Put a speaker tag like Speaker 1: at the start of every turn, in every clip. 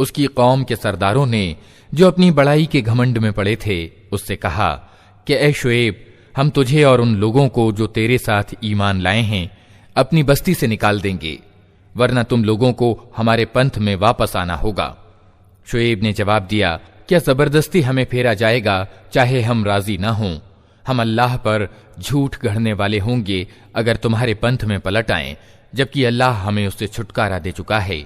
Speaker 1: उसकी कौम के सरदारों ने, जो अपनी बड़ाई के घमंड में पड़े थे, उससे कहा कि ए शुएब, हम तुझे और उन लोगों को जो तेरे साथ ईमान लाए हैं अपनी बस्ती से निकाल देंगे, वरना तुम लोगों को हमारे पंथ में वापस आना होगा। शुएब ने जवाब दिया, क्या जबरदस्ती हमें फेरा जाएगा चाहे हम राजी न हों? हम अल्लाह पर झूठ गढ़ने वाले होंगे अगर तुम्हारे पंथ में पलट आएं, जबकि अल्लाह हमें उससे छुटकारा दे चुका है।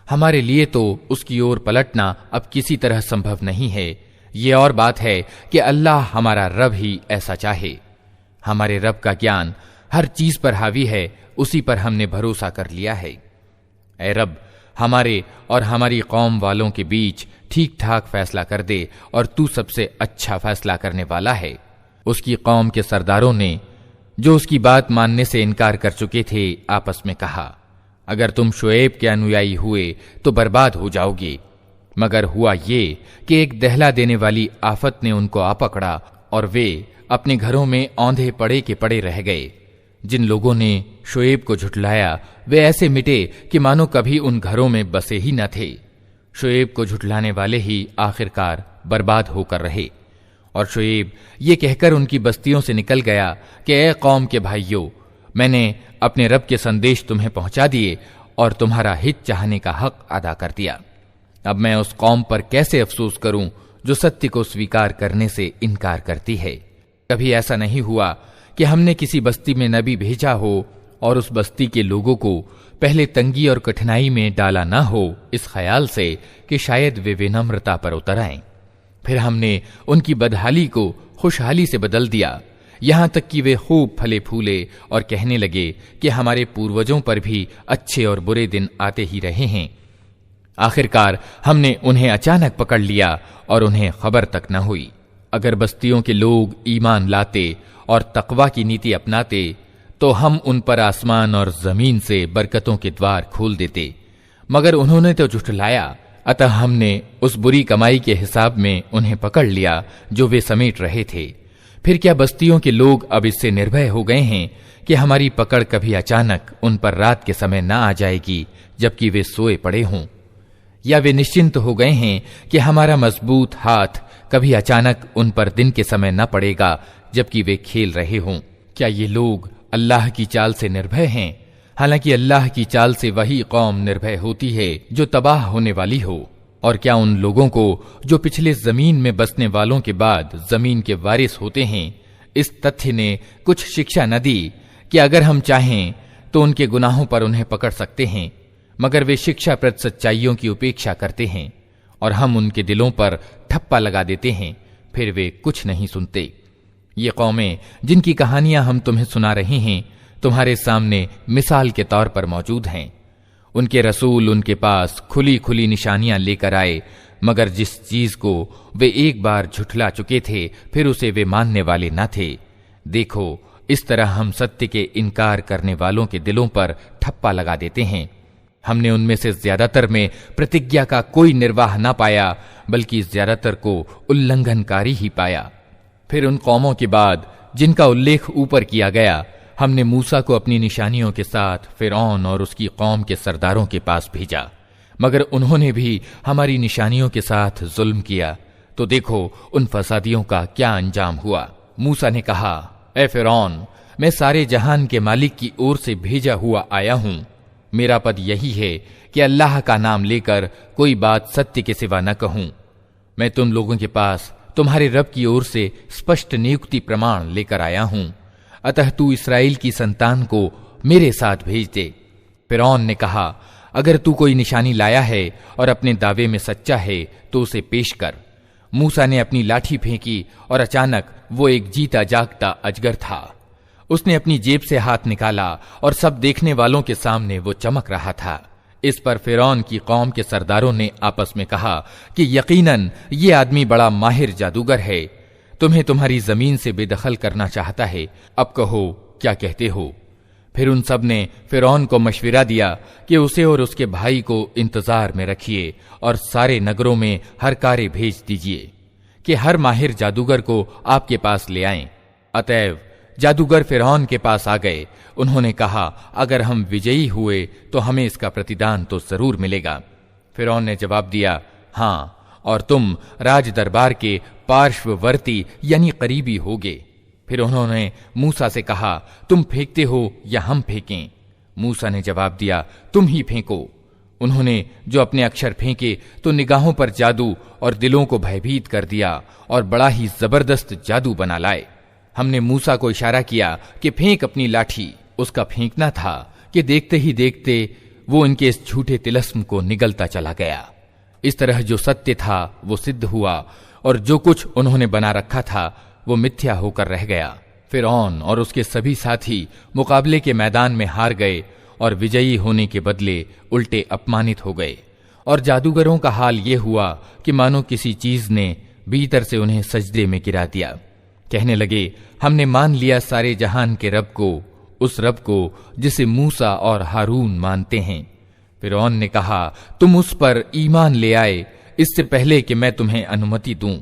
Speaker 1: हमारे लिए तो उसकी ओर पलटना अब किसी तरह संभव नहीं है। ये और बात है कि अल्लाह हमारा रब ही ऐसा चाहे। हमारे रब का ज्ञान हर चीज पर हावी है, उसी पर हमने भरोसा कर लिया है। ऐ रब, हमारे और हमारी कौम वालों के बीच ठीक ठाक फैसला कर दे और तू सबसे अच्छा फैसला करने वाला है। उसकी कौम के सरदारों ने, जो उसकी बात मानने से इनकार कर चुके थे, आपस में कहा, अगर तुम शुएब के अनुयायी हुए तो बर्बाद हो जाओगे। मगर हुआ ये कि एक दहला देने वाली आफत ने उनको आ पकड़ा और वे अपने घरों में औंधे पड़े के पड़े रह गए। जिन लोगों ने शुएब को झुठलाया वे ऐसे मिटे कि मानो कभी उन घरों में बसे ही न थे। शुएब को झुठलाने वाले ही आखिरकार बर्बाद होकर रहे। और शुएब ये कहकर उनकी बस्तियों से निकल गया कि ए कौम के भाइयों, मैंने अपने रब के संदेश तुम्हें पहुंचा दिए और तुम्हारा हित चाहने का हक अदा कर दिया। अब मैं उस कौम पर कैसे अफसोस करूं जो सत्य को स्वीकार करने से इनकार करती है। कभी ऐसा नहीं हुआ कि हमने किसी बस्ती में नबी भेजा हो और उस बस्ती के लोगों को पहले तंगी और कठिनाई में डाला ना हो, इस ख्याल से कि शायद वे विनम्रता पर उतर आएं। फिर हमने उनकी बदहाली को खुशहाली से बदल दिया, यहां तक कि वे खूब फले फूले और कहने लगे कि हमारे पूर्वजों पर भी अच्छे और बुरे दिन आते ही रहे हैं। आखिरकार हमने उन्हें अचानक पकड़ लिया और उन्हें खबर तक न हुई। अगर बस्तियों के लोग ईमान लाते और तकवा की नीति अपनाते तो हम उन पर आसमान और जमीन से बरकतों के द्वार खोल देते, मगर उन्होंने तो झुठलाया। अतः हमने उस बुरी कमाई के हिसाब में उन्हें पकड़ लिया जो वे समेट रहे थे। फिर क्या बस्तियों के लोग अब इससे निर्भय हो गए हैं कि हमारी पकड़ कभी अचानक उन पर रात के समय न आ जाएगी जबकि वे सोए पड़े हों? या वे निश्चिंत हो गए हैं कि हमारा मजबूत हाथ कभी अचानक उन पर दिन के समय न पड़ेगा जबकि वे खेल रहे हों? क्या ये लोग अल्लाह की चाल से निर्भय हैं? हालांकि अल्लाह की चाल से वही कौम निर्भय होती है जो तबाह होने वाली हो। और क्या उन लोगों को जो पिछले जमीन में बसने वालों के बाद जमीन के वारिस होते हैं, इस तथ्य ने कुछ शिक्षा न दी कि अगर हम चाहें तो उनके गुनाहों पर उन्हें पकड़ सकते हैं, मगर वे शिक्षाप्रद सच्चाइयों की उपेक्षा करते हैं और हम उनके दिलों पर ठप्पा लगा देते हैं, फिर वे कुछ नहीं सुनते। ये कौमें जिनकी कहानियां हम तुम्हें सुना रहे हैं तुम्हारे सामने मिसाल के तौर पर मौजूद हैं। उनके रसूल उनके पास खुली खुली निशानियां लेकर आए, मगर जिस चीज को वे एक बार झुठला चुके थे फिर उसे वे मानने वाले न थे। देखो, इस तरह हम सत्य के इनकार करने वालों के दिलों पर ठप्पा लगा देते हैं। हमने उनमें से ज्यादातर में प्रतिज्ञा का कोई निर्वाह न पाया, बल्कि ज्यादातर को उल्लंघनकारी ही पाया। फिर उन कौमों के बाद जिनका उल्लेख ऊपर किया गया, हमने मूसा को अपनी निशानियों के साथ फिरौन और उसकी कौम के सरदारों के पास भेजा, मगर उन्होंने भी हमारी निशानियों के साथ जुल्म किया। तो देखो उन फसादियों का क्या अंजाम हुआ। मूसा ने कहा, ए फिरौन, मैं सारे जहान के मालिक की ओर से भेजा हुआ आया हूं। मेरा पद यही है कि अल्लाह का नाम लेकर कोई बात सत्य के सिवा न कहूं। मैं तुम लोगों के पास तुम्हारे रब की ओर से स्पष्ट नियुक्ति प्रमाण लेकर आया हूं। अतः तू इस्राएल की संतान को मेरे साथ भेज दे। फिरौन ने कहा, अगर तू कोई निशानी लाया है और अपने दावे में सच्चा है तो उसे पेश कर। मूसा ने अपनी लाठी फेंकी और अचानक वो एक जीता जागता अजगर था। उसने अपनी जेब से हाथ निकाला और सब देखने वालों के सामने वो चमक रहा था। इस पर फिरौन की कौम के सरदारों ने आपस में कहा कि यकीनन ये आदमी बड़ा माहिर जादूगर है, तुम्हें तुम्हारी जमीन से बेदखल करना चाहता है। अब कहो क्या कहते हो। फिर उन सब ने फिरौन को मशविरा दिया कि उसे और उसके भाई को इंतजार में रखिए और सारे नगरों में हर कारे भेज दीजिए कि हर माहिर जादूगर को आपके पास ले आएं। अतएव जादूगर फिरौन के पास आ गए। उन्होंने कहा, अगर हम विजयी हुए तो हमें इसका प्रतिदान तो जरूर मिलेगा। फिरौन ने जवाब दिया, हाँ, और तुम राज दरबार के पार्श्ववर्ती यानी करीबी होगे। फिर उन्होंने मूसा से कहा, तुम फेंकते हो या हम फेंकें? मूसा ने जवाब दिया, तुम ही फेंको। उन्होंने जो अपने अक्षर फेंके तो निगाहों पर जादू और दिलों को भयभीत कर दिया और बड़ा ही जबरदस्त जादू बना लाए। हमने मूसा को इशारा किया कि फेंक अपनी लाठी। उसका फेंकना था कि देखते ही देखते वो इनके इस झूठे तिलस्म को निगलता चला गया। इस तरह जो सत्य था वो सिद्ध हुआ और जो कुछ उन्होंने बना रखा था वो मिथ्या होकर रह गया। फिरौन और उसके सभी साथी मुकाबले के मैदान में हार गए और विजयी होने के बदले उल्टे अपमानित हो गए। और जादूगरों का हाल ये हुआ कि मानो किसी चीज ने भीतर से उन्हें सजदे में गिरा दिया। कहने लगे, हमने मान लिया सारे जहान के रब को, उस रब को जिसे मूसा और हारून मानते हैं। फिरौन ने कहा, तुम उस पर ईमान ले आए इससे पहले कि मैं तुम्हें अनुमति दूं।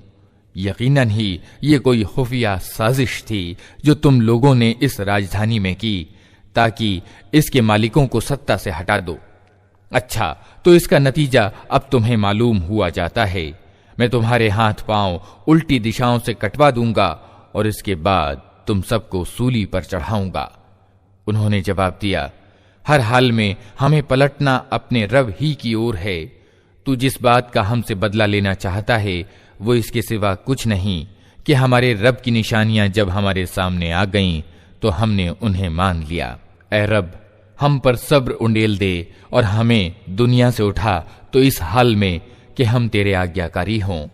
Speaker 1: यकीनन ही ये कोई खुफिया साजिश थी जो तुम लोगों ने इस राजधानी में की ताकि इसके मालिकों को सत्ता से हटा दो। अच्छा, तो इसका नतीजा अब तुम्हें मालूम हुआ जाता है। मैं तुम्हारे हाथ पांव उल्टी दिशाओं से कटवा दूंगा और इसके बाद तुम सबको सूली पर चढ़ाऊंगा। उन्होंने जवाब दिया, हर हाल में हमें पलटना अपने रब ही की ओर है। तू जिस बात का हमसे बदला लेना चाहता है वो इसके सिवा कुछ नहीं कि हमारे रब की निशानियां जब हमारे सामने आ गईं तो हमने उन्हें मान लिया। ऐ रब, हम पर सब्र उंडेल दे और हमें दुनिया से उठा तो इस हाल में कि हम तेरे आज्ञाकारी हों।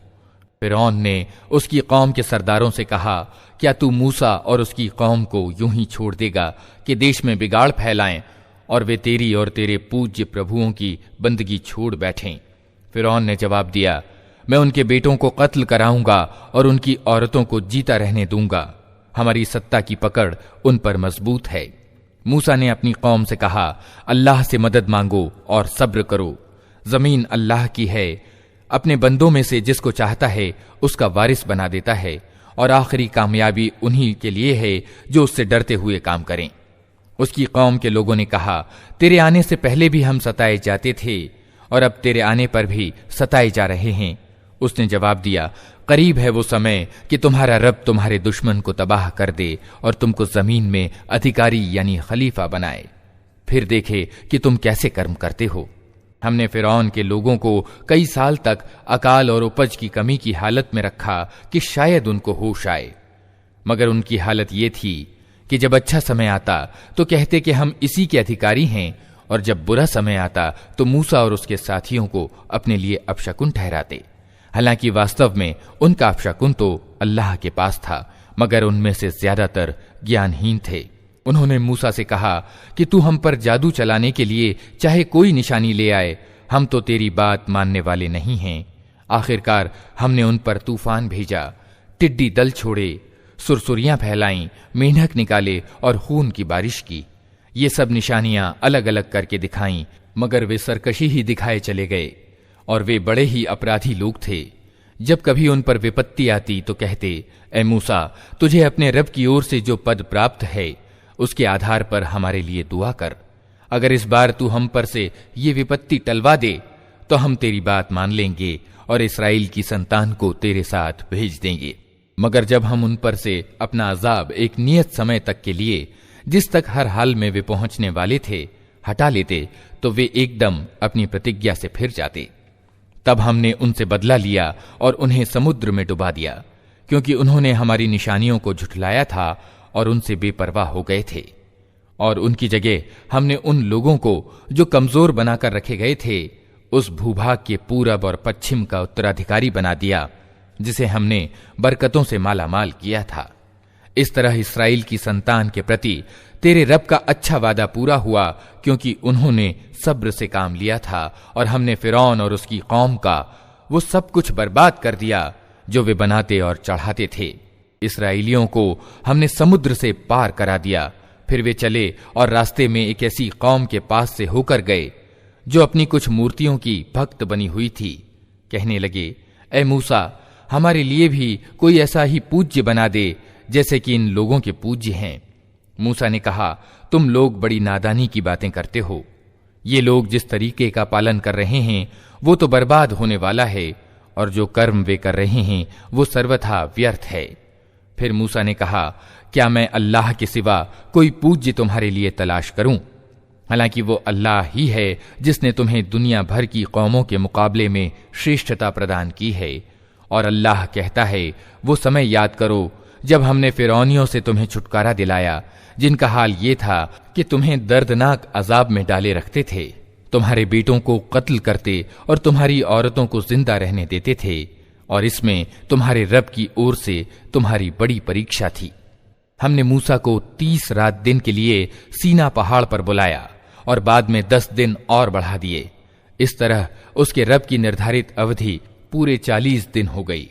Speaker 1: फिरौन ने उसकी कौम के सरदारों से कहा, क्या तू मूसा और उसकी कौम को यूं ही छोड़ देगा कि देश में बिगाड़ फैलाएं और वे तेरी और तेरे पूज्य प्रभुओं की बंदगी छोड़ बैठें? फिरौन ने जवाब दिया, मैं उनके बेटों को कत्ल कराऊंगा और उनकी औरतों को जीता रहने दूंगा। हमारी सत्ता की पकड़ उन पर मजबूत है। मूसा ने अपनी कौम से कहा, अल्लाह से मदद मांगो और सब्र करो। जमीन अल्लाह की है, अपने बंदों में से जिसको चाहता है उसका वारिस बना देता है और आखिरी कामयाबी उन्हीं के लिए है जो उससे डरते हुए काम करें। उसकी कौम के लोगों ने कहा, तेरे आने से पहले भी हम सताए जाते थे और अब तेरे आने पर भी सताए जा रहे हैं। उसने जवाब दिया, करीब है वो समय कि तुम्हारा रब तुम्हारे दुश्मन को तबाह कर दे और तुमको जमीन में अधिकारी यानी खलीफा बनाए, फिर देखे कि तुम कैसे कर्म करते हो। हमने फिरौन के लोगों को कई साल तक अकाल और उपज की कमी की हालत में रखा कि शायद उनको होश आए, मगर उनकी हालत ये थी कि जब अच्छा समय आता तो कहते कि हम इसी के अधिकारी हैं और जब बुरा समय आता तो मूसा और उसके साथियों को अपने लिए अपशकुन ठहराते। हालांकि वास्तव में उनका अपशकुन तो अल्लाह के पास था, मगर उनमें से ज्यादातर ज्ञानहीन थे। उन्होंने मूसा से कहा कि तू हम पर जादू चलाने के लिए चाहे कोई निशानी ले आए, हम तो तेरी बात मानने वाले नहीं हैं। आखिरकार हमने उन पर तूफान भेजा, टिड्डी दल छोड़े, सुरसुरियां फैलाईं, मेंढक निकाले और खून की बारिश की। ये सब निशानियां अलग अलग करके दिखाईं, मगर वे सरकशी ही दिखाए चले गए और वे बड़े ही अपराधी लोग थे। जब कभी उन पर विपत्ति आती तो कहते, ए मूसा, तुझे अपने रब की ओर से जो पद प्राप्त है उसके आधार पर हमारे लिए दुआ कर। अगर इस बार तू हम पर से ये विपत्ति टलवा दे तो हम तेरी बात मान लेंगे और इस्राएल की संतान को तेरे साथ भेज देंगे। मगर जब हम उन पर से अपना अजाब एक नियत समय तक के लिए, जिस तक हर हाल में वे पहुंचने वाले थे, हटा लेते तो वे एकदम अपनी प्रतिज्ञा से फिर जाते। तब हमने उनसे बदला लिया और उन्हें समुद्र में डुबा दिया, क्योंकि उन्होंने हमारी निशानियों को झुठलाया था और उनसे बेपरवाह हो गए थे। और उनकी जगह हमने उन लोगों को जो कमजोर बनाकर रखे गए थे उस भूभाग के पूरब और पश्चिम का उत्तराधिकारी बना दिया जिसे हमने बरकतों से मालामाल किया था। इस तरह इस्राएल की संतान के प्रति तेरे रब का अच्छा वादा पूरा हुआ, क्योंकि उन्होंने सब्र से काम लिया था और हमने फिरौन और उसकी कौम का वो सब कुछ बर्बाद कर दिया जो वे बनाते और चढ़ाते थे। इस्राएलियों को हमने समुद्र से पार करा दिया। फिर वे चले और रास्ते में एक ऐसी कौम के पास से होकर गए जो अपनी कुछ मूर्तियों की भक्त बनी हुई थी। कहने लगे, ए मूसा, हमारे लिए भी कोई ऐसा ही पूज्य बना दे जैसे कि इन लोगों के पूज्य हैं। मूसा ने कहा, तुम लोग बड़ी नादानी की बातें करते हो। ये लोग जिस तरीके का पालन कर रहे हैं वो तो बर्बाद होने वाला है, और जो कर्म वे कर रहे हैं वो सर्वथा व्यर्थ है। फिर मूसा ने कहा, क्या मैं अल्लाह के सिवा कोई पूज्य तुम्हारे लिए तलाश करूं? हालांकि वो अल्लाह ही है जिसने तुम्हें दुनिया भर की कौमों के मुकाबले में श्रेष्ठता प्रदान की है। और अल्लाह कहता है, वो समय याद करो जब हमने फिरौनियों से तुम्हें छुटकारा दिलाया, जिनका हाल ये था कि तुम्हें दर्दनाक अजाब में डाले रखते थे, तुम्हारे बेटों को कत्ल करते और तुम्हारी औरतों को जिंदा रहने देते थे, और इसमें तुम्हारे रब की ओर से तुम्हारी बड़ी परीक्षा थी। हमने मूसा को 30 रात दिन के लिए सीना पहाड़ पर बुलाया और बाद में 10 दिन और बढ़ा दिए। इस तरह उसके रब की निर्धारित अवधि पूरे 40 दिन हो गई।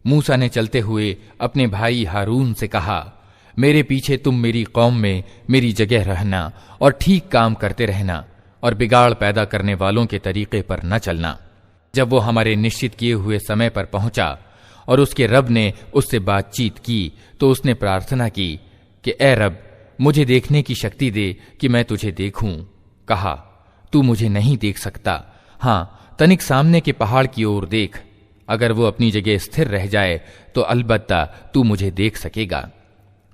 Speaker 1: मूसा ने चलते हुए अपने भाई हारून से कहा, मेरे पीछे तुम मेरी कौम में मेरी जगह रहना और ठीक काम करते रहना, और बिगाड़ पैदा करने वालों के तरीके पर न चलना। जब वो हमारे निश्चित किए हुए समय पर पहुंचा और उसके रब ने उससे बातचीत की तो उसने प्रार्थना की कि ए रब, मुझे देखने की शक्ति दे कि मैं तुझे देखूं। कहा, तू मुझे नहीं देख सकता, हां तनिक सामने के पहाड़ की ओर देख, अगर वो अपनी जगह स्थिर रह जाए तो अलबत्ता तू मुझे देख सकेगा।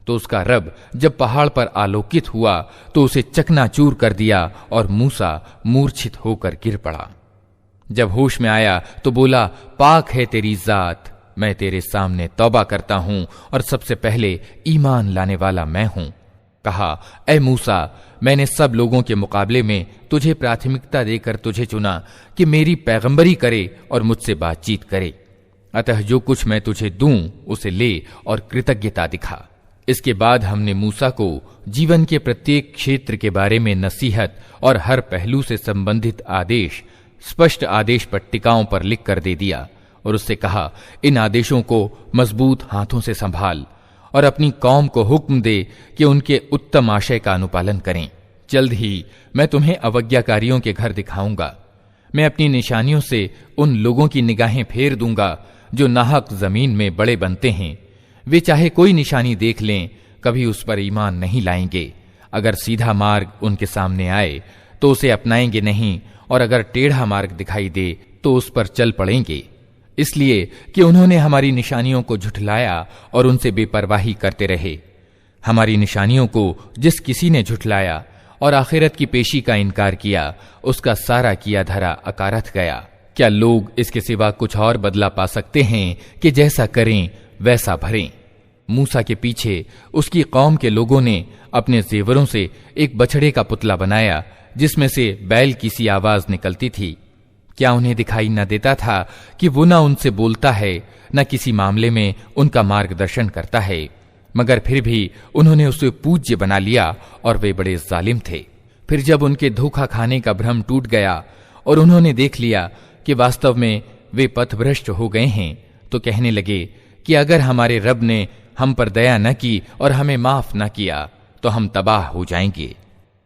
Speaker 1: तो उसका रब जब पहाड़ पर आलोकित हुआ तो उसे चकनाचूर कर दिया और मूसा मूर्छित होकर गिर पड़ा। जब होश में आया तो बोला, पाक है तेरी जात, मैं तेरे सामने तौबा करता हूं और सबसे पहले ईमान लाने वाला मैं हूं। कहा, ए मूसा, मैंने सब लोगों के मुकाबले में तुझे प्राथमिकता देकर तुझे चुना कि मेरी पैगंबरी करे और मुझसे बातचीत करे, अतः जो कुछ मैं तुझे दूं उसे ले और कृतज्ञता दिखा। इसके बाद हमने मूसा को जीवन के प्रत्येक क्षेत्र के बारे में नसीहत और हर पहलू से संबंधित आदेश स्पष्ट आदेश पट्टिकाओं पर लिख कर दे दिया और उससे कहा, इन आदेशों को मजबूत हाथों से संभाल और अपनी कौम को हुक्म दे कि उनके उत्तम आशय का अनुपालन करें। जल्द ही मैं तुम्हें अवज्ञाकारियों के घर दिखाऊंगा। मैं अपनी निशानियों से उन लोगों की निगाहें फेर दूंगा जो नाहक जमीन में बड़े बनते हैं। वे चाहे कोई निशानी देख लें, कभी उस पर ईमान नहीं लाएंगे। अगर सीधा मार्ग उनके सामने आए तो उसे अपनाएंगे नहीं, और अगर टेढ़ा मार्ग दिखाई दे तो उस पर चल पड़ेंगे, इसलिए कि उन्होंने हमारी निशानियों को झुठलाया और उनसे बेपरवाही करते रहे। हमारी निशानियों को जिस किसी ने झुठलाया और आखिरत की पेशी का इनकार किया, उसका सारा किया धरा अकारथ गया। क्या लोग इसके सिवा कुछ और बदला पा सकते हैं कि जैसा करें वैसा भरें? मूसा के पीछे उसकी कौम के लोगों ने अपने जेवरों से एक बछड़े का पुतला बनाया जिसमें से बैल की सी आवाज निकलती थी। क्या उन्हें दिखाई न देता था कि वो न उनसे बोलता है, न किसी मामले में उनका मार्गदर्शन करता है? मगर फिर भी उन्होंने उसे पूज्य बना लिया और वे बड़े जालिम थे। फिर जब उनके धोखा खाने का भ्रम टूट गया और उन्होंने देख लिया कि वास्तव में वे पथभ्रष्ट हो गए हैं, तो कहने लगे कि अगर हमारे रब ने हम पर दया न की और हमें माफ न किया तो हम तबाह हो जाएंगे।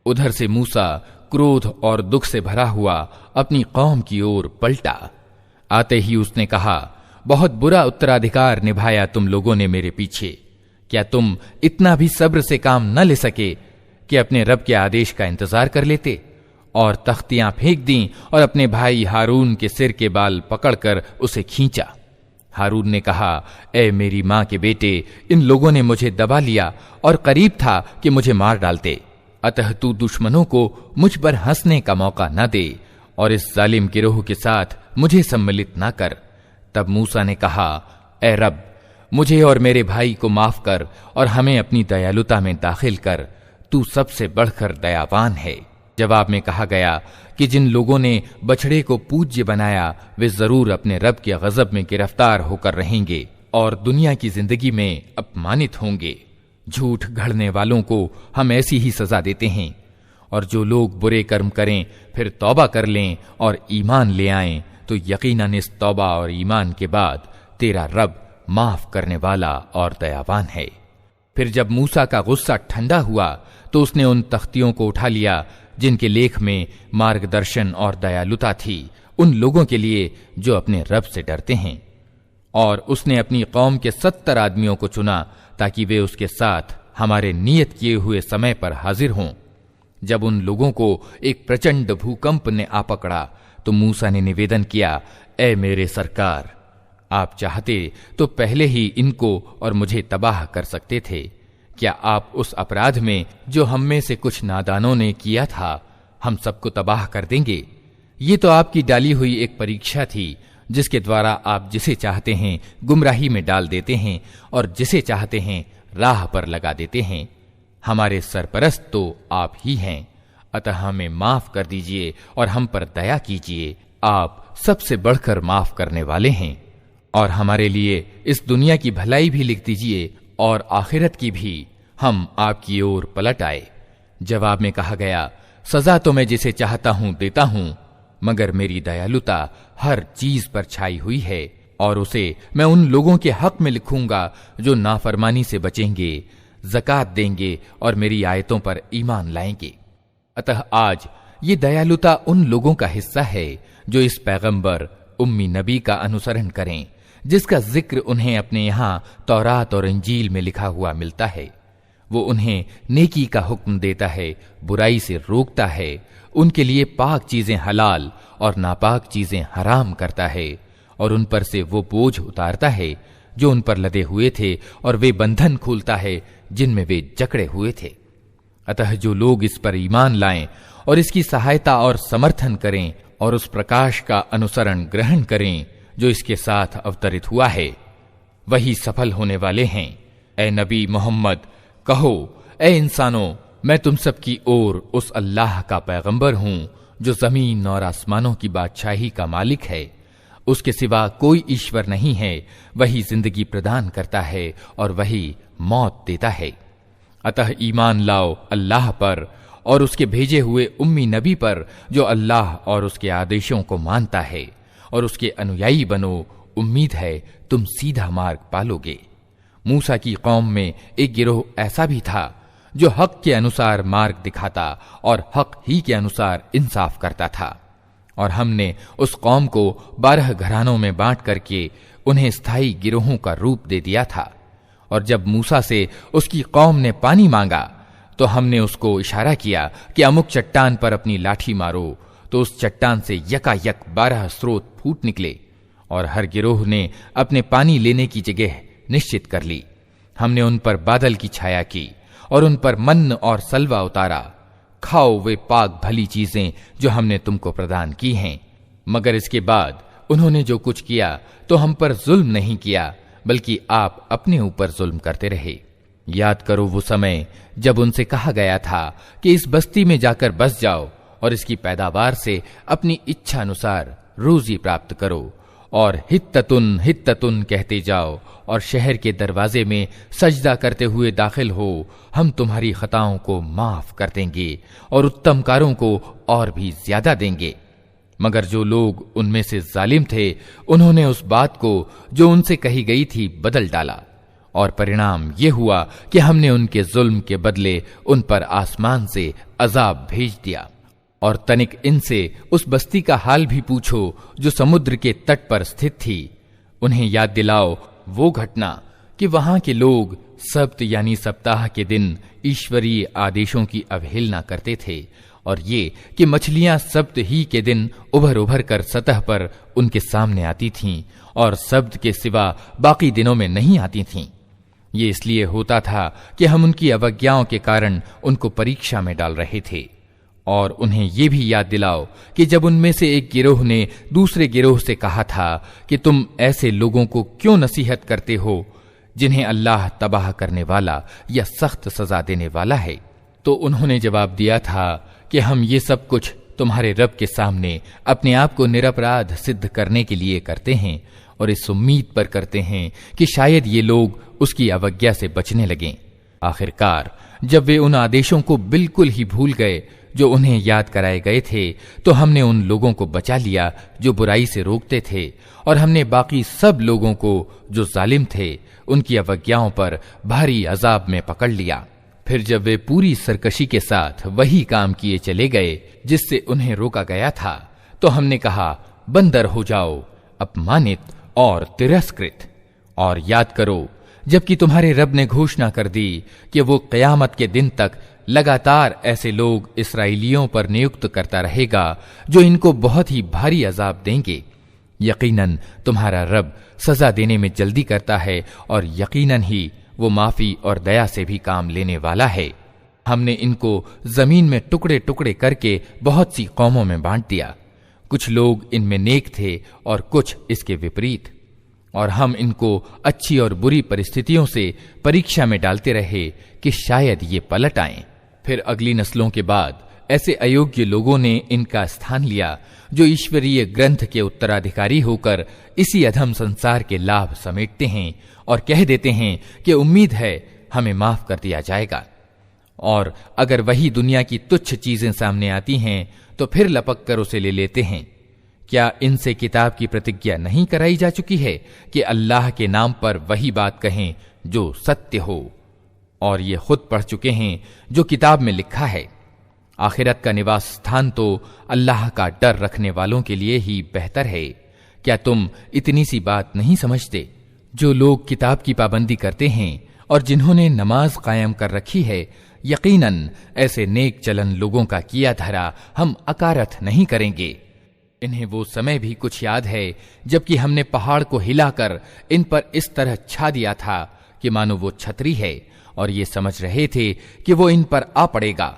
Speaker 1: उधर से मूसा क्रोध और दुख से भरा हुआ अपनी कौम की ओर पलटा। आते ही उसने कहा, बहुत बुरा उत्तराधिकार निभाया तुम लोगों ने मेरे पीछे। क्या तुम इतना भी सब्र से काम न ले सके कि अपने रब के आदेश का इंतजार कर लेते? और तख्तियां फेंक दी और अपने भाई हारून के सिर के बाल पकड़कर उसे खींचा। हारून ने कहा, ए मेरी मां के बेटे, इन लोगों ने मुझे दबा लिया और करीब था कि मुझे मार डालते, अतः तू दुश्मनों को मुझ पर हंसने का मौका न दे और इस जालिम गिरोह के साथ मुझे सम्मिलित न कर। तब मूसा ने कहा, ए रब, मुझे और मेरे भाई को माफ कर और हमें अपनी दयालुता में दाखिल कर, तू सबसे बढ़कर दयावान है। जवाब में कहा गया कि जिन लोगों ने बछड़े को पूज्य बनाया वे जरूर अपने रब के गजब में गिरफ्तार होकर रहेंगे और दुनिया की जिंदगी में अपमानित होंगे। झूठ गढ़ने वालों को हम ऐसी ही सजा देते हैं, और जो लोग बुरे कर्म करें फिर तौबा कर लें और ईमान ले आएं, तो यकीनन इस तौबा और ईमान के बाद तेरा रब माफ करने वाला और दयावान है। फिर जब मूसा का गुस्सा ठंडा हुआ तो उसने उन तख्तियों को उठा लिया जिनके लेख में मार्गदर्शन और दयालुता थी उन लोगों के लिए जो अपने रब से डरते हैं, और उसने अपनी कौम के 70 आदमियों को चुना ताकि वे उसके साथ हमारे नियत किए हुए समय पर हाजिर हों। जब उन लोगों को एक प्रचंड भूकंप ने आ पकड़ा तो मूसा ने निवेदन किया, ए मेरे सरकार, आप चाहते तो पहले ही इनको और मुझे तबाह कर सकते थे। क्या आप उस अपराध में जो हम में से कुछ नादानों ने किया था, हम सबको तबाह कर देंगे? ये तो आपकी डाली हुई एक परीक्षा थी, जिसके द्वारा आप जिसे चाहते हैं गुमराही में डाल देते हैं और जिसे चाहते हैं राह पर लगा देते हैं। हमारे सरपरस्त तो आप ही हैं, अतः हमें माफ कर दीजिए और हम पर दया कीजिए। आप सबसे बढ़कर माफ करने वाले हैं। और हमारे लिए इस दुनिया की भलाई भी लिख दीजिए और आखिरत की भी, हम आपकी ओर पलट आए। जवाब में कहा गया, सजा तो मैं जिसे चाहता हूं देता हूं, मगर मेरी दयालुता हर चीज पर छाई हुई है और उसे मैं उन लोगों के हक में लिखूंगा जो नाफरमानी से बचेंगे, ज़कात देंगे और मेरी आयतों पर ईमान लाएंगे। अतः आज ये दयालुता उन लोगों का हिस्सा है जो इस पैगंबर उम्मी नबी का अनुसरण करें, जिसका जिक्र उन्हें अपने यहां तौरात और इंजील में लिखा हुआ मिलता है। वो उन्हें नेकी का हुक्म देता है, बुराई से रोकता है, उनके लिए पाक चीजें हलाल और नापाक चीजें हराम करता है और उन पर से वो बोझ उतारता है जो उन पर लदे हुए थे और वे बंधन खोलता है जिनमें वे जकड़े हुए थे। अतः जो लोग इस पर ईमान लाएं और इसकी सहायता और समर्थन करें और उस प्रकाश का अनुसरण ग्रहण करें जो इसके साथ अवतरित हुआ है, वही सफल होने वाले हैं। ए नबी मोहम्मद, कहो, ए इंसानों, मैं तुम सब की ओर उस अल्लाह का पैगंबर हूं जो जमीन और आसमानों की बादशाही का मालिक है। उसके सिवा कोई ईश्वर नहीं है। वही जिंदगी प्रदान करता है और वही मौत देता है। अतः ईमान लाओ अल्लाह पर और उसके भेजे हुए उम्मी नबी पर जो अल्लाह और उसके आदेशों को मानता है, और उसके अनुयायी बनो। उम्मीद है तुम सीधा मार्ग पालोगे। मूसा की कौम में एक गिरोह ऐसा भी था जो हक के अनुसार मार्ग दिखाता और हक ही के अनुसार इंसाफ करता था। और हमने उस कौम को 12 घरानों में बांट करके उन्हें स्थायी गिरोहों का रूप दे दिया था। और जब मूसा से उसकी कौम ने पानी मांगा तो हमने उसको इशारा किया कि अमुक चट्टान पर अपनी लाठी मारो, तो उस चट्टान से यकायक 12 स्रोत फूट निकले और हर गिरोह ने अपने पानी लेने की जगह निश्चित कर ली। हमने उन पर बादल की छाया की और उन पर मन्न और सलवा उतारा। खाओ वे पाक भली चीजें जो हमने तुमको प्रदान की हैं। मगर इसके बाद उन्होंने जो कुछ किया तो हम पर जुल्म नहीं किया, बल्कि आप अपने ऊपर जुल्म करते रहे। याद करो वो समय जब उनसे कहा गया था कि इस बस्ती में जाकर बस जाओ और इसकी पैदावार से अपनी इच्छा अनुसार रोजी प्राप्त करो और हित्ततुन हित्ततुन कहते जाओ और शहर के दरवाजे में सजदा करते हुए दाखिल हो। हम तुम्हारी खताओं को माफ कर देंगे और उत्तम कारों को और भी ज्यादा देंगे। मगर जो लोग उनमें से जालिम थे, उन्होंने उस बात को जो उनसे कही गई थी बदल डाला और परिणाम ये हुआ कि हमने उनके जुल्म के बदले उन पर आसमान से अजाब भेज दिया। और तनिक इनसे उस बस्ती का हाल भी पूछो जो समुद्र के तट पर स्थित थी। उन्हें याद दिलाओ वो घटना कि वहां के लोग सब्त यानी सप्ताह के दिन ईश्वरीय आदेशों की अवहेलना करते थे, और ये कि मछलियां सब्त ही के दिन उभर उभर कर सतह पर उनके सामने आती थीं और सब्त के सिवा बाकी दिनों में नहीं आती थीं। ये इसलिए होता था कि हम उनकी अवज्ञाओं के कारण उनको परीक्षा में डाल रहे थे। और उन्हें ये भी याद दिलाओ कि जब उनमें से एक गिरोह ने दूसरे गिरोह से कहा था कि तुम ऐसे लोगों को क्यों नसीहत करते हो जिन्हें अल्लाह तबाह करने वाला या सख्त सजा देने वाला है, तो उन्होंने जवाब दिया था कि हम ये सब कुछ तुम्हारे रब के सामने अपने आप को निरपराध सिद्ध करने के लिए करते हैं और इस उम्मीद पर करते हैं कि शायद ये लोग उसकी अवज्ञा से बचने लगें। आखिरकार जब वे उन आदेशों को बिल्कुल ही भूल गए जो उन्हें याद कराए गए थे, तो हमने उन लोगों को बचा लिया जो बुराई से रोकते थे, और हमने बाकी सब लोगों को जो जालिम थे उनकी अवज्ञाओं पर भारी अजाब में पकड़ लिया। फिर जब वे पूरी सरकशी के साथ वही काम किए चले गए जिससे उन्हें रोका गया था, तो हमने कहा बंदर हो जाओ, अपमानित और तिरस्कृत। और याद करो जबकि तुम्हारे रब ने घोषणा कर दी कि वो क़यामत के दिन तक लगातार ऐसे लोग इसराइलियों पर नियुक्त करता रहेगा जो इनको बहुत ही भारी अजाब देंगे। यकीनन तुम्हारा रब सजा देने में जल्दी करता है और यकीनन ही वो माफी और दया से भी काम लेने वाला है। हमने इनको जमीन में टुकड़े टुकड़े करके बहुत सी कौमों में बांट दिया। कुछ लोग इनमें नेक थे और कुछ इसके विपरीत, और हम इनको अच्छी और बुरी परिस्थितियों से परीक्षा में डालते रहे कि शायद ये पलट आएं। फिर अगली नस्लों के बाद ऐसे अयोग्य लोगों ने इनका स्थान लिया जो ईश्वरीय ग्रंथ के उत्तराधिकारी होकर इसी अधम संसार के लाभ समेटते हैं और कह देते हैं कि उम्मीद है हमें माफ कर दिया जाएगा। और अगर वही दुनिया की तुच्छ चीजें सामने आती हैं तो फिर लपक कर उसे ले लेते हैं। क्या इनसे किताब की प्रतिज्ञा नहीं कराई जा चुकी है कि अल्लाह के नाम पर वही बात कहें जो सत्य हो, और ये खुद पढ़ चुके हैं जो किताब में लिखा है। आखिरत का निवास स्थान तो अल्लाह का डर रखने वालों के लिए ही बेहतर है। क्या तुम इतनी सी बात नहीं समझते? जो लोग किताब की पाबंदी करते हैं और जिन्होंने नमाज कायम कर रखी है, यकीनन ऐसे नेक चलन लोगों का किया धरा हम अकारथ नहीं करेंगे। इन्हें वो समय भी कुछ याद है जबकि हमने पहाड़ को हिलाकर इन पर इस तरह छा दिया था कि मानो वो छतरी है, और ये समझ रहे थे कि वो इन पर आ पड़ेगा।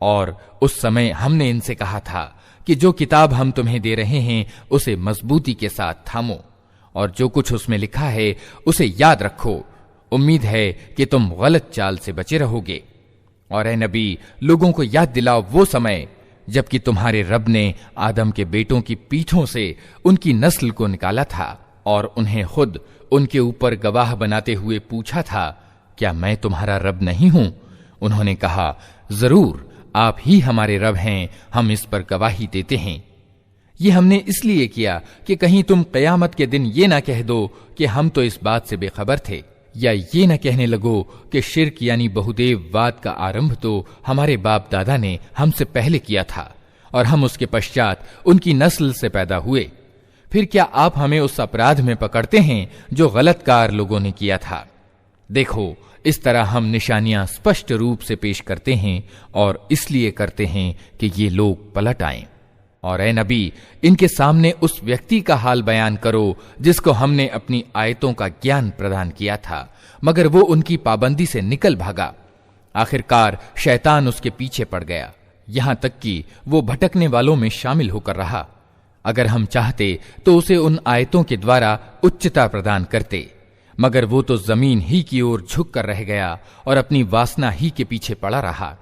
Speaker 1: और उस समय हमने इनसे कहा था कि जो किताब हम तुम्हें दे रहे हैं उसे मजबूती के साथ थामो, और जो कुछ उसमें लिखा है उसे याद रखो। उम्मीद है कि तुम गलत चाल से बचे रहोगे। और ए नबी, लोगों को याद दिलाओ वो समय जबकि तुम्हारे रब ने आदम के बेटों की पीठों से उनकी नस्ल को निकाला था और उन्हें खुद उनके ऊपर गवाह बनाते हुए पूछा था, क्या मैं तुम्हारा रब नहीं हूं? उन्होंने कहा, जरूर आप ही हमारे रब हैं, हम इस पर गवाही देते हैं। ये हमने इसलिए किया कि कहीं तुम कयामत के दिन ये ना कह दो कि हम तो इस बात से बेखबर थे, या ये न कहने लगो कि शिर्क यानी बहुदेववाद का आरंभ तो हमारे बाप दादा ने हमसे पहले किया था और हम उसके पश्चात उनकी नस्ल से पैदा हुए। फिर क्या आप हमें उस अपराध में पकड़ते हैं जो गलत कार लोगों ने किया था? देखो, इस तरह हम निशानियां स्पष्ट रूप से पेश करते हैं और इसलिए करते हैं कि ये लोग पलट आएं। और ए नबी, इनके सामने उस व्यक्ति का हाल बयान करो जिसको हमने अपनी आयतों का ज्ञान प्रदान किया था, मगर वो उनकी पाबंदी से निकल भागा। आखिरकार शैतान उसके पीछे पड़ गया, यहां तक कि वो भटकने वालों में शामिल होकर रहा। अगर हम चाहते तो उसे उन आयतों के द्वारा उच्चता प्रदान करते, मगर वो तो जमीन ही की ओर झुक कर रह गया और अपनी वासना ही के पीछे पड़ा रहा।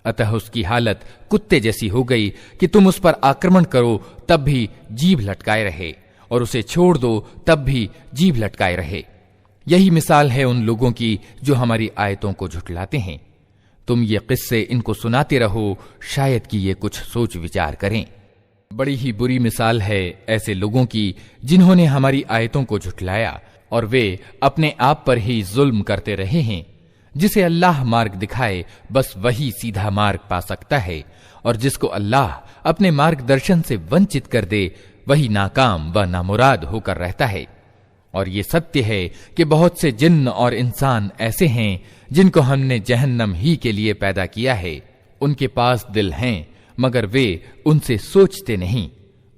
Speaker 1: अतः उसकी हालत कुत्ते जैसी हो गई कि तुम उस पर आक्रमण करो तब भी जीभ लटकाए रहे, और उसे छोड़ दो तब भी जीभ लटकाए रहे। यही मिसाल है उन लोगों की जो हमारी आयतों को झुठलाते हैं। तुम ये किस्से इनको सुनाते रहो, शायद कि ये कुछ सोच विचार करें। बड़ी ही बुरी मिसाल है ऐसे लोगों की जिन्होंने हमारी आयतों को झुठलाया और वे अपने आप पर ही जुल्म करते रहे हैं। जिसे अल्लाह मार्ग दिखाए बस वही सीधा मार्ग पा सकता है, और जिसको अल्लाह अपने मार्गदर्शन से वंचित कर दे वही नाकाम व नामुराद होकर रहता है। और ये सत्य है कि बहुत से जिन्न और इंसान ऐसे हैं जिनको हमने जहन्नम ही के लिए पैदा किया है। उनके पास दिल हैं मगर वे उनसे सोचते नहीं,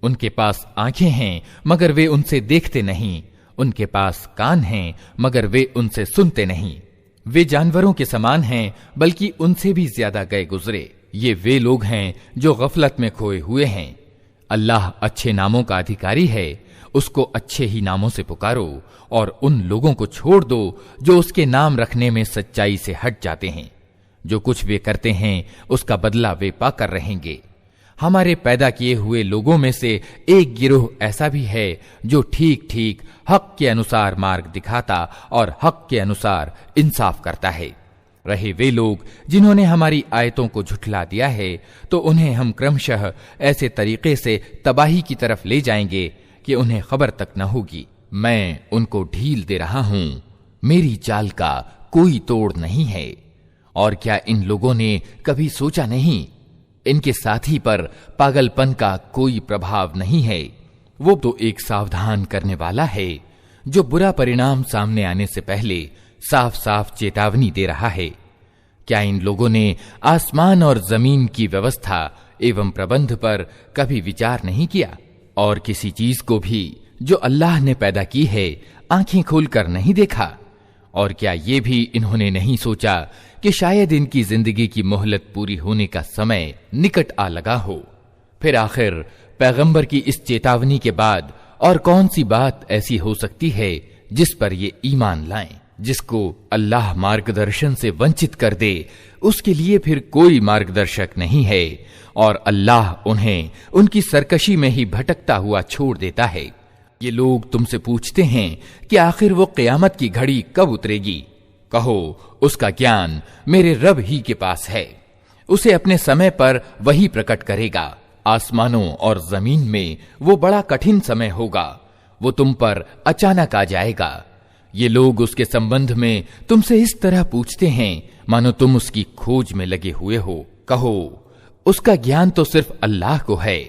Speaker 1: उनके पास आंखें हैं मगर वे उनसे देखते नहीं, उनके पास कान हैं मगर वे उनसे सुनते नहीं। वे जानवरों के समान हैं बल्कि उनसे भी ज्यादा गए गुजरे। ये वे लोग हैं जो गफलत में खोए हुए हैं। अल्लाह अच्छे नामों का अधिकारी है, उसको अच्छे ही नामों से पुकारो और उन लोगों को छोड़ दो जो उसके नाम रखने में सच्चाई से हट जाते हैं। जो कुछ वे करते हैं उसका बदला वे पाकर रहेंगे। हमारे पैदा किए हुए लोगों में से एक गिरोह ऐसा भी है जो ठीक ठीक हक के अनुसार मार्ग दिखाता और हक के अनुसार इंसाफ करता है। रहे वे लोग जिन्होंने हमारी आयतों को झुठला दिया है तो उन्हें हम क्रमशः ऐसे तरीके से तबाही की तरफ ले जाएंगे कि उन्हें खबर तक न होगी। मैं उनको ढील दे रहा हूं, मेरी चाल का कोई तोड़ नहीं है। और क्या इन लोगों ने कभी सोचा नहीं, इनके साथी पर पागलपन का कोई प्रभाव नहीं है। वो तो एक सावधान करने वाला है जो बुरा परिणाम सामने आने से पहले साफ साफ चेतावनी दे रहा है। क्या इन लोगों ने आसमान और जमीन की व्यवस्था एवं प्रबंध पर कभी विचार नहीं किया, और किसी चीज को भी जो अल्लाह ने पैदा की है आंखें खोलकर नहीं देखा? और क्या ये भी इन्होंने नहीं सोचा कि शायद इनकी जिंदगी की मोहलत पूरी होने का समय निकट आ लगा हो? फिर आखिर पैगंबर की इस चेतावनी के बाद और कौन सी बात ऐसी हो सकती है जिस पर ये ईमान लाएं? जिसको अल्लाह मार्गदर्शन से वंचित कर दे उसके लिए फिर कोई मार्गदर्शक नहीं है, और अल्लाह उन्हें उनकी सरकशी में ही भटकता हुआ छोड़ देता है। ये लोग तुमसे पूछते हैं कि आखिर वो क़यामत की घड़ी कब उतरेगी? कहो, उसका ज्ञान मेरे रब ही के पास है, उसे अपने समय पर वही प्रकट करेगा। आसमानों और जमीन में वो बड़ा कठिन समय होगा, वो तुम पर अचानक आ जाएगा। ये लोग उसके संबंध में तुमसे इस तरह पूछते हैं मानो तुम उसकी खोज में लगे हुए हो। कहो, उसका ज्ञान तो सिर्फ अल्लाह को है,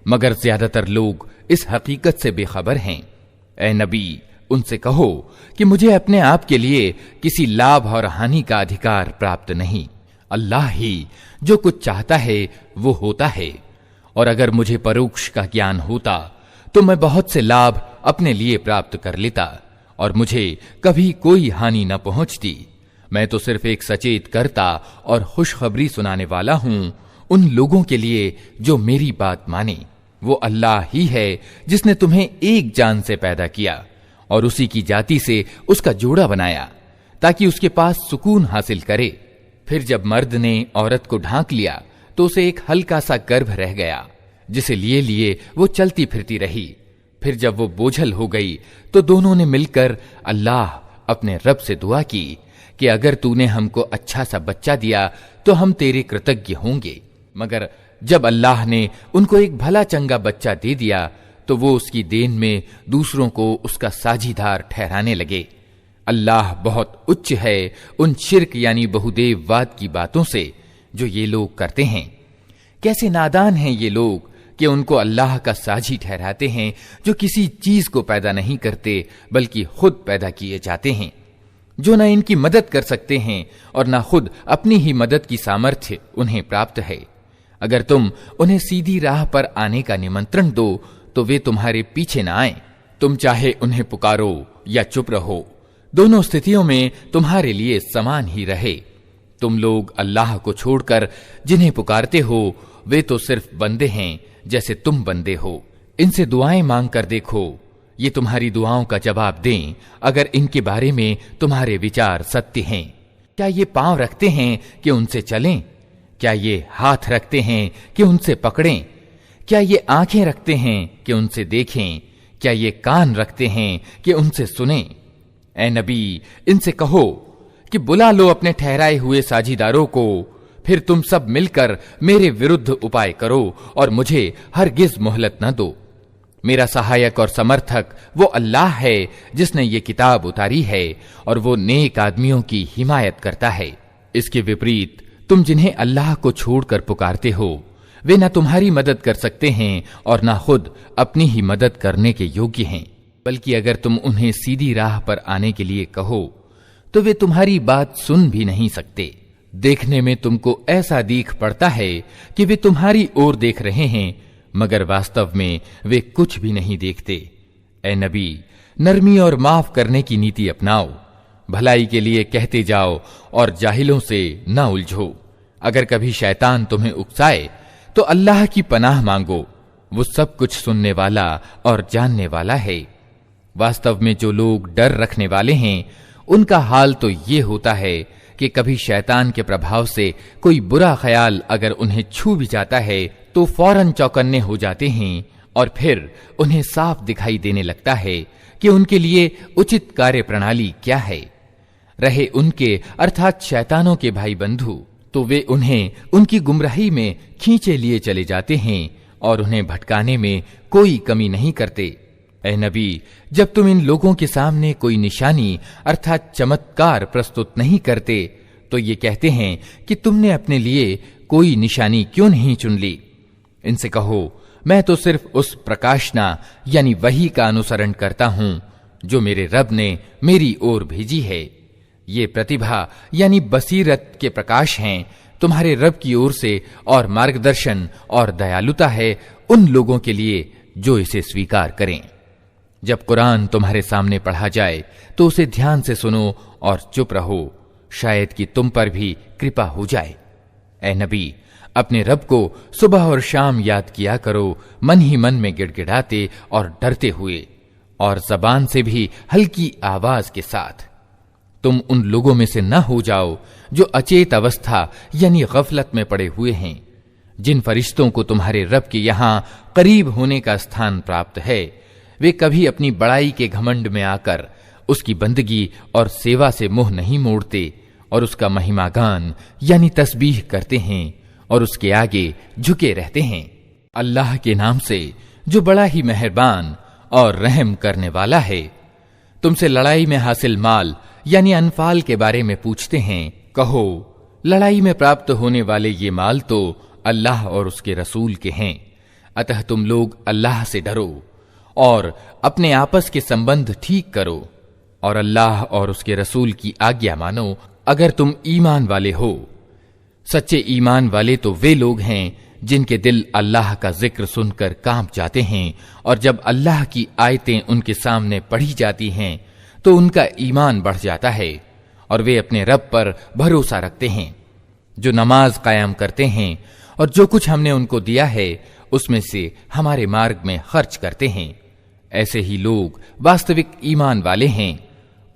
Speaker 1: मगर ज्यादातर लोग इस हकीकत से बेखबर हैं। ए नबी, उनसे कहो कि मुझे अपने आप के लिए किसी लाभ और हानि का अधिकार प्राप्त नहीं। अल्लाह ही जो कुछ चाहता है वो होता है, और अगर मुझे परोक्ष का ज्ञान होता तो मैं बहुत से लाभ अपने लिए प्राप्त कर लेता और मुझे कभी कोई हानि न पहुंचती। मैं तो सिर्फ एक सचेत करता और खुशखबरी सुनाने वाला हूं उन लोगों के लिए जो मेरी बात माने। वो अल्लाह ही है जिसने तुम्हें एक जान से पैदा किया और उसी की जाति से उसका जोड़ा बनाया ताकि उसके पास सुकून हासिल करे। फिर जब मर्द ने औरत को ढांक लिया तो उसे एक हल्का सा गर्भ रह गया, जिसे लिए लिए वो चलती फिरती रही। फिर जब वो बोझल हो गई तो दोनों ने मिलकर अल्लाह अपने रब से दुआ की कि अगर तूने हमको अच्छा सा बच्चा दिया तो हम तेरे कृतज्ञ होंगे। मगर जब अल्लाह ने उनको एक भला चंगा बच्चा दे दिया तो वो उसकी देन में दूसरों को उसका साझीदार ठहराने लगे। अल्लाह बहुत उच्च है उन शिर्क यानी बहुदेववाद की बातों से जो ये लोग करते हैं। कैसे नादान हैं ये लोग कि उनको अल्लाह का साझी ठहराते हैं जो किसी चीज को पैदा नहीं करते बल्कि खुद पैदा किए जाते हैं, जो न इनकी मदद कर सकते हैं और न खुद अपनी ही मदद की सामर्थ्य उन्हें प्राप्त है। अगर तुम उन्हें सीधी राह पर आने का निमंत्रण दो तो वे तुम्हारे पीछे न आए। तुम चाहे उन्हें पुकारो या चुप रहो, दोनों स्थितियों में तुम्हारे लिए समान ही रहे। तुम लोग अल्लाह को छोड़कर जिन्हें पुकारते हो वे तो सिर्फ बंदे हैं जैसे तुम बंदे हो। इनसे दुआएं मांग कर देखो, ये तुम्हारी दुआओं का जवाब दें अगर इनके बारे में तुम्हारे विचार सत्य हैं। क्या ये पांव रखते हैं कि उनसे चलें? क्या ये हाथ रखते हैं कि उनसे पकड़ें? क्या ये आंखें रखते हैं कि उनसे देखें? क्या ये कान रखते हैं कि उनसे सुनें? ए नबी, इनसे कहो कि बुला लो अपने ठहराए हुए साझीदारों को, फिर तुम सब मिलकर मेरे विरुद्ध उपाय करो और मुझे हरगिज मोहलत न दो। मेरा सहायक और समर्थक वो अल्लाह है जिसने ये किताब उतारी है और वो नेक आदमियों की हिमायत करता है। इसके विपरीत तुम जिन्हें अल्लाह को छोड़कर पुकारते हो वे न तुम्हारी मदद कर सकते हैं और न खुद अपनी ही मदद करने के योग्य हैं, बल्कि अगर तुम उन्हें सीधी राह पर आने के लिए कहो तो वे तुम्हारी बात सुन भी नहीं सकते। देखने में तुमको ऐसा दिख पड़ता है कि वे तुम्हारी ओर देख रहे हैं, मगर वास्तव में वे कुछ भी नहीं देखते। ए नबी, नरमी और माफ करने की नीति अपनाओ, भलाई के लिए कहते जाओ और जाहिलों से न उलझो। अगर कभी शैतान तुम्हें उकसाए तो अल्लाह की पनाह मांगो, वो सब कुछ सुनने वाला और जानने वाला है। वास्तव में जो लोग डर रखने वाले हैं उनका हाल तो ये होता है कि कभी शैतान के प्रभाव से कोई बुरा ख्याल अगर उन्हें छू भी जाता है तो फौरन चौकन्ने हो जाते हैं और फिर उन्हें साफ दिखाई देने लगता है कि उनके लिए उचित कार्य प्रणाली क्या है। रहे उनके अर्थात शैतानों के भाई बंधु तो वे उन्हें उनकी गुमराही में खींचे लिए चले जाते हैं और उन्हें भटकाने में कोई कमी नहीं करते। ए नबी, जब तुम इन लोगों के सामने कोई निशानी अर्थात चमत्कार प्रस्तुत नहीं करते तो ये कहते हैं कि तुमने अपने लिए कोई निशानी क्यों नहीं चुन ली। इनसे कहो, मैं तो सिर्फ उस प्रकाशना यानी वही का अनुसरण करता हूं जो मेरे रब ने मेरी ओर भेजी है। ये प्रतिभा यानी बसीरत के प्रकाश हैं तुम्हारे रब की ओर से, और मार्गदर्शन और दयालुता है उन लोगों के लिए जो इसे स्वीकार करें। जब कुरान तुम्हारे सामने पढ़ा जाए तो उसे ध्यान से सुनो और चुप रहो, शायद कि तुम पर भी कृपा हो जाए। ए नबी, अपने रब को सुबह और शाम याद किया करो, मन ही मन में गिड़गिड़ाते और डरते हुए, और जबान से भी हल्की आवाज के साथ। तुम उन लोगों में से न हो जाओ जो अचेत अवस्था यानी गफलत में पड़े हुए हैं। जिन फरिश्तों को तुम्हारे रब के यहां करीब होने का स्थान प्राप्त है, वे कभी अपनी बड़ाई के घमंड में आकर उसकी बंदगी और सेवा से मुंह नहीं मोड़ते, और उसका महिमा गान यानी तस्बीह करते हैं और उसके आगे झुके रहते हैं। अल्लाह के नाम से जो बड़ा ही मेहरबान और रहम करने वाला है। तुमसे लड़ाई में हासिल माल यानी अनफाल के बारे में पूछते हैं। कहो, लड़ाई में प्राप्त होने वाले ये माल तो अल्लाह और उसके रसूल के हैं, अतः तुम लोग अल्लाह से डरो और अपने आपस के संबंध ठीक करो, और अल्लाह और उसके रसूल की आज्ञा मानो अगर तुम ईमान वाले हो। सच्चे ईमान वाले तो वे लोग हैं जिनके दिल अल्लाह का जिक्र सुनकर कांप जाते हैं, और जब अल्लाह की आयतें उनके सामने पढ़ी जाती हैं तो उनका ईमान बढ़ जाता है, और वे अपने रब पर भरोसा रखते हैं। जो नमाज कायम करते हैं और जो कुछ हमने उनको दिया है उसमें से हमारे मार्ग में खर्च करते हैं, ऐसे ही लोग वास्तविक ईमान वाले हैं।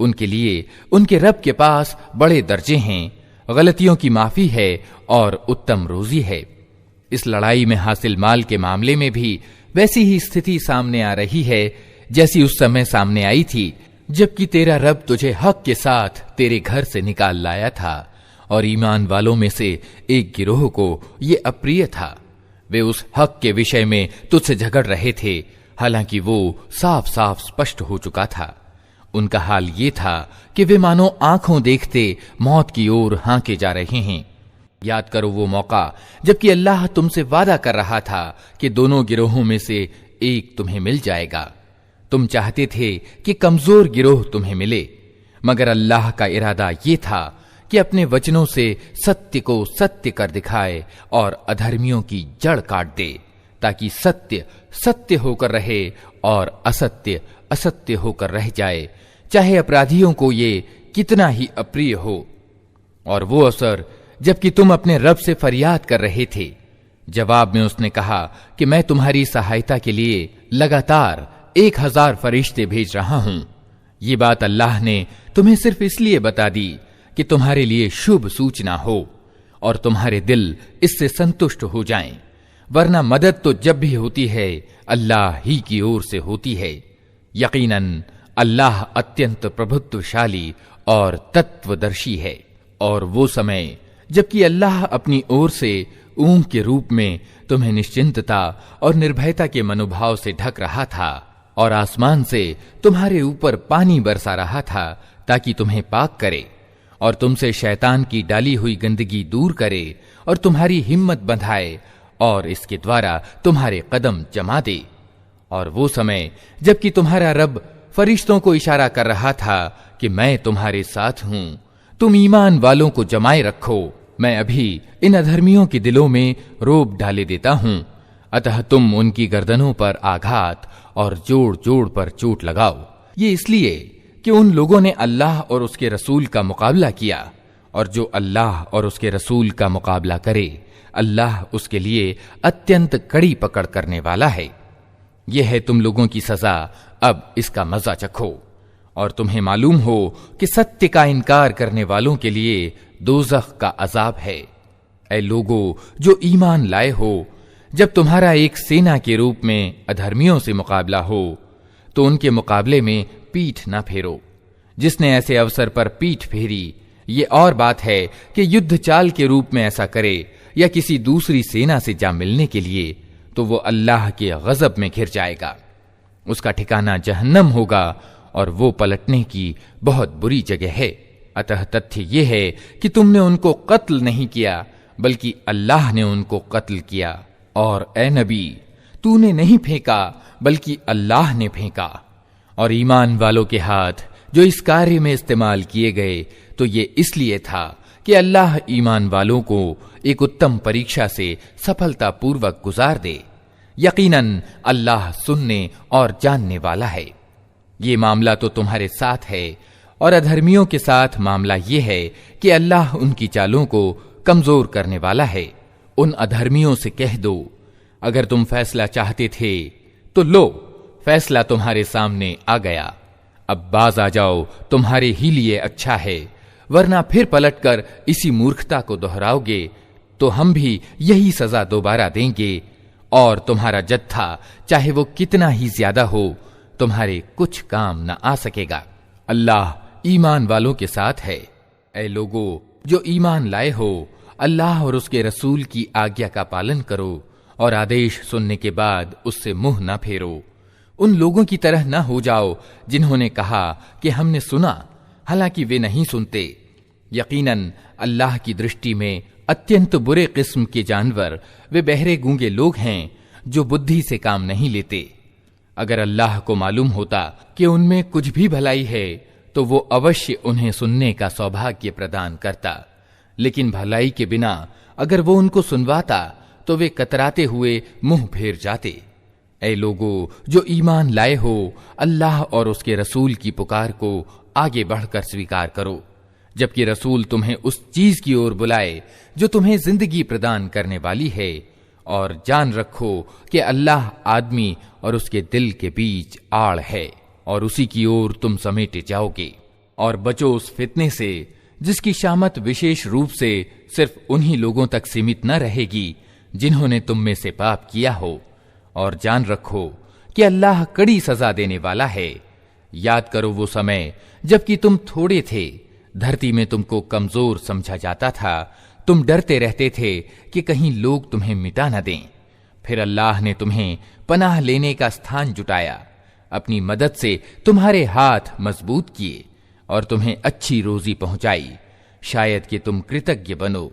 Speaker 1: उनके लिए उनके रब के पास बड़े दर्जे हैं, गलतियों की माफी है और उत्तम रोजी है। इस लड़ाई में हासिल माल के मामले में भी वैसी ही स्थिति सामने आ रही है जैसी उस समय सामने आई थी जबकि तेरा रब तुझे हक के साथ तेरे घर से निकाल लाया था, और ईमान वालों में से एक गिरोह को ये अप्रिय था। वे उस हक के विषय में तुझसे झगड़ रहे थे, हालांकि वो साफ साफ स्पष्ट हो चुका था। उनका हाल ये था कि वे मानो आंखों देखते मौत की ओर हांके जा रहे हैं। याद करो वो मौका जबकि अल्लाह तुमसे वादा कर रहा था कि दोनों गिरोहों में से एक तुम्हें मिल जाएगा। तुम चाहते थे कि कमजोर गिरोह तुम्हें मिले, मगर अल्लाह का इरादा ये था कि अपने वचनों से सत्य को सत्य कर दिखाए और अधर्मियों की जड़ काट दे, ताकि सत्य सत्य होकर रहे और असत्य असत्य होकर रह जाए, चाहे अपराधियों को ये कितना ही अप्रिय हो। और वो अवसर जबकि तुम अपने रब से फरियाद कर रहे थे, जवाब में उसने कहा कि मैं तुम्हारी सहायता के लिए लगातार 1000 फरिश्ते भेज रहा हूं। ये बात अल्लाह ने तुम्हें सिर्फ इसलिए बता दी कि तुम्हारे लिए शुभ सूचना हो और तुम्हारे दिल इससे संतुष्ट हो जाएं, वरना मदद तो जब भी होती है अल्लाह ही की ओर से होती है। यकीनन अल्लाह अत्यंत प्रभुत्वशाली और तत्वदर्शी है। और वो समय जबकि अल्लाह अपनी ओर से ऊंघ के रूप में तुम्हें निश्चिंतता और निर्भयता के मनोभाव से ढक रहा था, और आसमान से तुम्हारे ऊपर पानी बरसा रहा था ताकि तुम्हें पाक करे और तुमसे शैतान की डाली हुई गंदगी दूर करे और तुम्हारी हिम्मत बंधाए और इसके द्वारा तुम्हारे कदम जमा दे। और वो समय जबकि तुम्हारा रब फरिश्तों को इशारा कर रहा था कि मैं तुम्हारे साथ हूं, तुम ईमान वालों को जमाए रखो, मैं अभी इन अधर्मियों के दिलों में रोब डाले देता हूं, अतः तुम उनकी गर्दनों पर आघात और जोड़ जोड़ पर चोट लगाओ। ये इसलिए कि उन लोगों ने अल्लाह और उसके रसूल का मुकाबला किया, और जो अल्लाह और उसके रसूल का मुकाबला करे अल्लाह उसके लिए अत्यंत कड़ी पकड़ करने वाला है। यह है तुम लोगों की सजा, अब इसका मजा चखो। और तुम्हें मालूम हो कि सत्य का इनकार करने वालों के लिए दोज़ख का अजाब है। ऐ लोगों जो ईमान लाए हो, जब तुम्हारा एक सेना के रूप में अधर्मियों से मुकाबला हो तो उनके मुकाबले में पीठ न फेरो। जिसने ऐसे अवसर पर पीठ फेरी, ये और बात है कि युद्ध चाल के रूप में ऐसा करे या किसी दूसरी सेना से जा मिलने के लिए, तो वो अल्लाह के गजब में घिर जाएगा। उसका ठिकाना जहन्नम होगा और वो पलटने की बहुत बुरी जगह है। अतः तथ्य ये है कि तुमने उनको कत्ल नहीं किया, बल्कि अल्लाह ने उनको कत्ल किया। और ए नबी, तूने नहीं फेंका बल्कि अल्लाह ने फेंका। और ईमान वालों के हाथ जो इस कार्य में इस्तेमाल किए गए तो ये इसलिए था कि अल्लाह ईमान वालों को एक उत्तम परीक्षा से सफलतापूर्वक गुजार दे। यकीनन अल्लाह सुनने और जानने वाला है। ये मामला तो तुम्हारे साथ है, और अधर्मियों के साथ मामला ये है कि अल्लाह उनकी चालों को कमजोर करने वाला है। उन अधर्मियों से कह दो, अगर तुम फैसला चाहते थे तो लो, फैसला तुम्हारे सामने आ गया, अब बाज आ जाओ, तुम्हारे ही लिए अच्छा है, वरना फिर पलटकर इसी मूर्खता को दोहराओगे तो हम भी यही सजा दोबारा देंगे, और तुम्हारा जत्था चाहे वो कितना ही ज्यादा हो तुम्हारे कुछ काम न आ सकेगा। अल्लाह ईमान वालों के साथ है। ऐ लोगो जो ईमान लाए हो, अल्लाह और उसके रसूल की आज्ञा का पालन करो और आदेश सुनने के बाद उससे मुंह न फेरो। उन लोगों की तरह न हो जाओ जिन्होंने कहा कि हमने सुना, हालांकि वे नहीं सुनते। यकीनन अल्लाह की दृष्टि में अत्यंत बुरे किस्म के जानवर वे बहरे गूंगे लोग हैं जो बुद्धि से काम नहीं लेते। अगर अल्लाह को मालूम होता कि उनमें कुछ भी भलाई है तो वो अवश्य उन्हें सुनने का सौभाग्य प्रदान करता, लेकिन भलाई के बिना अगर वो उनको सुनवाता तो वे कतराते हुए मुंह फेर जाते। ऐ लोगो जो ईमान लाए हो, अल्लाह और उसके रसूल की पुकार को आगे बढ़कर स्वीकार करो, जबकि रसूल तुम्हें उस चीज की ओर बुलाए जो तुम्हें जिंदगी प्रदान करने वाली है, और जान रखो कि अल्लाह आदमी और उसके दिल के बीच आड़ है और उसी की ओर तुम समेटे जाओगे। और बचो उस फितने से जिसकी शामत विशेष रूप से सिर्फ उन्हीं लोगों तक सीमित न रहेगी जिन्होंने तुम में से पाप किया हो, और जान रखो कि अल्लाह कड़ी सजा देने वाला है। याद करो वो समय जबकि तुम थोड़े थे, धरती में तुमको कमजोर समझा जाता था, तुम डरते रहते थे कि कहीं लोग तुम्हें मिटा न दें। फिर अल्लाह ने तुम्हें पनाह लेने का स्थान जुटाया, अपनी मदद से तुम्हारे हाथ मजबूत किए और तुम्हें अच्छी रोजी पहुंचाई, शायद कि तुम कृतज्ञ बनो।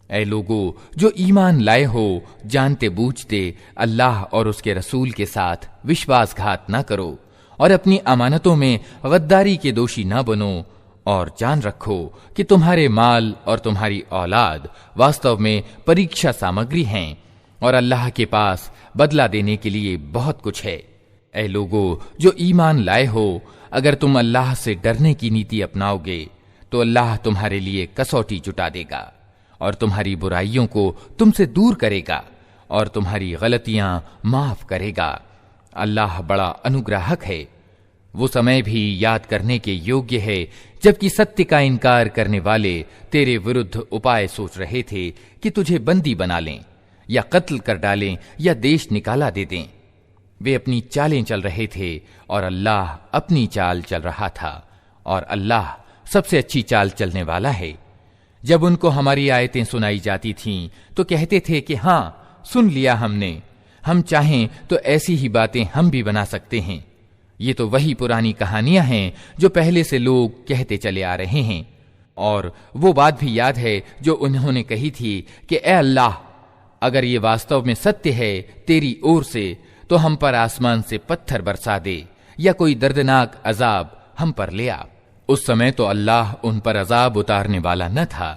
Speaker 1: ऐ लोगो जो ईमान लाए हो, जानते बूझते अल्लाह और उसके रसूल के साथ विश्वासघात न करो और अपनी अमानतों में गद्दारी के दोषी न बनो, और जान रखो कि तुम्हारे माल और तुम्हारी औलाद वास्तव में परीक्षा सामग्री हैं और अल्लाह के पास बदला देने के लिए बहुत कुछ है। ऐ लोगो जो ईमान लाए हो, अगर तुम अल्लाह से डरने की नीति अपनाओगे तो अल्लाह तुम्हारे लिए कसौटी जुटा देगा और तुम्हारी बुराइयों को तुमसे दूर करेगा और तुम्हारी गलतियां माफ करेगा। अल्लाह बड़ा अनुग्राहक है। वो समय भी याद करने के योग्य है जबकि सत्य का इनकार करने वाले तेरे विरुद्ध उपाय सोच रहे थे कि तुझे बंदी बना लें या कत्ल कर डालें या देश निकाला दे दें। वे अपनी चालें चल रहे थे और अल्लाह अपनी चाल चल रहा था, और अल्लाह सबसे अच्छी चाल चलने वाला है। जब उनको हमारी आयतें सुनाई जाती थीं तो कहते थे कि हाँ, सुन लिया हमने, हम चाहें तो ऐसी ही बातें हम भी बना सकते हैं। ये तो वही पुरानी कहानियां हैं जो पहले से लोग कहते चले आ रहे हैं। और वो बात भी याद है जो उन्होंने कही थी कि ए अल्लाह, अगर ये वास्तव में सत्य है तेरी ओर से तो हम पर आसमान से पत्थर बरसा दे या कोई दर्दनाक अजाब हम पर ले आ। उस समय तो अल्लाह उन पर अजाब उतारने वाला न था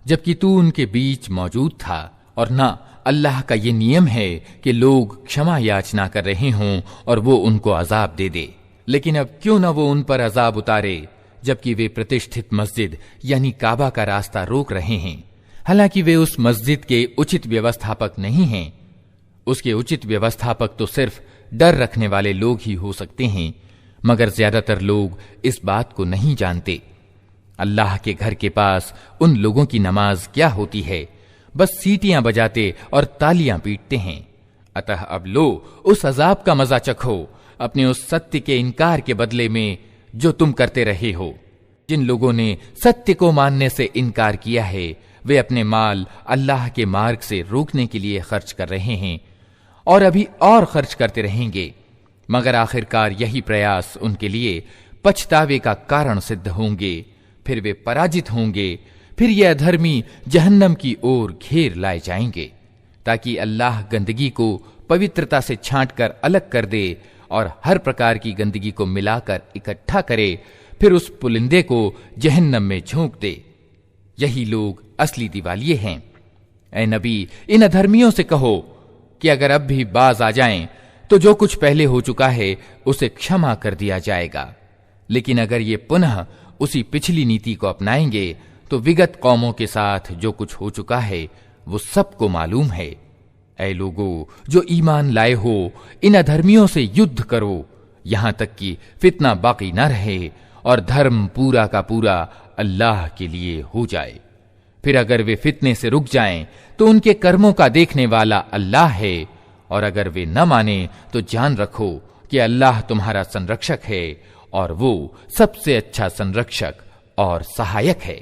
Speaker 1: जबकि तू उनके बीच मौजूद था, और न अल्लाह का ये नियम है कि लोग क्षमा याचना कर रहे हों और वो उनको अजाब दे दे। लेकिन अब क्यों न वो उन पर अजाब उतारे जबकि वे प्रतिष्ठित मस्जिद यानी काबा का रास्ता रोक रहे हैं, हालांकि वे उस मस्जिद के उचित व्यवस्थापक नहीं हैं। उसके उचित व्यवस्थापक तो सिर्फ डर रखने वाले लोग ही हो सकते हैं, मगर ज्यादातर लोग इस बात को नहीं जानते। अल्लाह के घर के पास उन लोगों की नमाज क्या होती है, बस सीटियां बजाते और तालियां पीटते हैं। अतः अब लो, उस अजाब का मजा चखो अपने उस सत्य के इनकार के बदले में जो तुम करते रहे हो। जिन लोगों ने सत्य को मानने से इनकार किया है वे अपने माल अल्लाह के मार्ग से रोकने के लिए खर्च कर रहे हैं और अभी और खर्च करते रहेंगे, मगर आखिरकार यही प्रयास उनके लिए पछतावे का कारण सिद्ध होंगे। फिर वे पराजित होंगे, फिर ये अधर्मी जहन्नम की ओर घेर लाए जाएंगे, ताकि अल्लाह गंदगी को पवित्रता से छांटकर अलग कर दे और हर प्रकार की गंदगी को मिलाकर इकट्ठा करे, फिर उस पुलिंदे को जहन्नम में झोंक दे। यही लोग असली दिवालिये हैं। ऐ नबी, इन अधर्मियों से कहो कि अगर अब भी बाज आ जाएं तो जो कुछ पहले हो चुका है उसे क्षमा कर दिया जाएगा, लेकिन अगर ये पुनः उसी पिछली नीति को अपनाएंगे तो विगत कौमों के साथ जो कुछ हो चुका है वो सबको मालूम है। ऐ लोगों जो ईमान लाए हो, इन अधर्मियों से युद्ध करो यहां तक कि फितना बाकी न रहे और धर्म पूरा का पूरा अल्लाह के लिए हो जाए। फिर अगर वे फितने से रुक जाएं तो उनके कर्मों का देखने वाला अल्लाह है, और अगर वे न माने तो जान रखो कि अल्लाह तुम्हारा संरक्षक है और वो सबसे अच्छा संरक्षक और सहायक है।